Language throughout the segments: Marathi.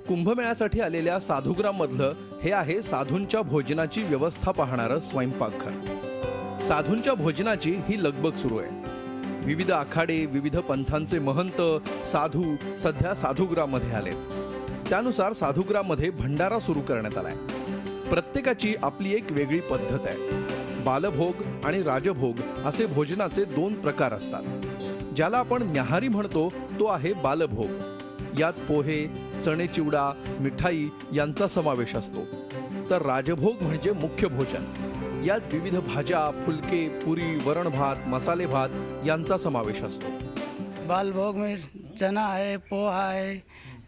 कुंभमेळ्यासाठी आलेल्या साधुग्राम मधलं हे आहे साधूंच्या भोजनाची व्यवस्था पाहणारं स्वयंपाकघर। साधूंच्या भोजनाची ही लगबग सुरू आहे। विविध आखाडे, विविध पंथांचे महंत, साधू सध्या साधुग्राम मध्ये आलेत। त्यानुसार साधुग्राम मध्ये भंडारा सुरू करण्यात आलाय। प्रत्येकाची आपली एक वेगळी पद्धत आहे। बालभोग आणि राजभोग असे भोजनाचे दोन प्रकार असतात। ज्याला आपण न्याहारी म्हणतो तो आहे बालभोग। यात पोहे, चणे चिवडा, मिठाई यांचा समावेश असतो। तर राजभोग म्हणजे मुख्य भोजन। यात विविध भाज्या, फुलके, पुरी, वरण भात, मसाले भात यांचा समावेश असतो। बालभोग में चना है, पोहा है,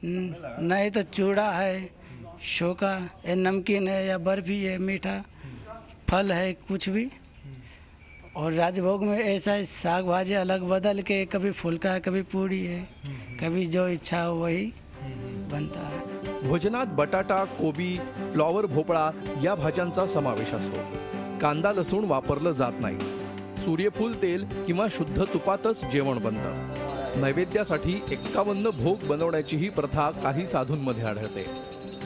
नहीं तो चूड़ा है, शोका है, नमकीन है या बर्फी है, मीठा फल है, कुछ भी। और राजभोग में ऐसा है साग भाजी अलग बदल के, कभी फुल्का है, कभी पूरी है, कभी जो इच्छा हो वही बनता है। भोजनात बटाटा, कोबी, फ्लॉवर, भोपळा या भाज्यांचा समावेश असतो। कांदा लसूण वापरलं जात नाही। सूर्यफूल तेल किंवा शुद्ध तुपातच जेवण बनतं। नैवेद्यासाठी 51 भोग बनवण्याची ही प्रथा काही साधूंमध्ये आढळते।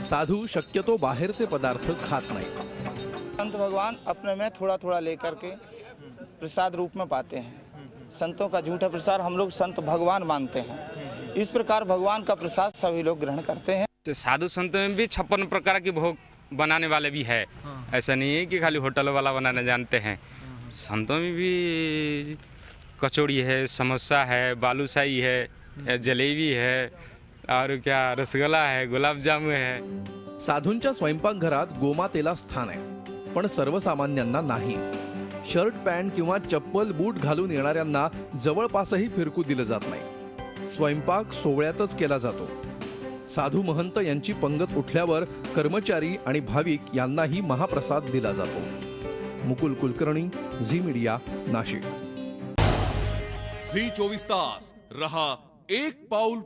साधू शक्यतो बाहेरचे पदार्थ खात नाही। संत भगवान अपने में थोड़ा थोड़ा लेकर के प्रसाद रूप में पाते हैं। संतों का झूठा प्रसाद हम लोग संत भगवान मानते हैं। इस प्रकार भगवान का प्रसाद सभी लोग ग्रहण करते हैं। तो साधु संत में भी 56 प्रकार के भोग बनाने वाले भी है। ऐसा नहीं है कि खाली होटल वाला बनाना जानते हैं। संतों में भी कचौड़ी है, समोसा है, बालूशाही है, जलेबी है और क्या रसगुल्ला है, गुलाब जामुन है। साधूंच्या स्वयंपाकघरात गोमातेला स्थान आहे, पण सर्वसामान्यांना नाही। शर्ट पॅन्ट किंवा चप्पल बूट घालून येणाऱ्यांना जवळपासही फिरकू दिलं जात नाही। स्वयंपाक सोवळ्यातच केला जातो। साधू महंत यांची पंगत उठल्यावर कर्मचारी आणि भाविक यांनाही महाप्रसाद दिला जातो। Mukul Kulkarni, Zee Media, Nashik. Zee 24 तास रहा एक पाऊल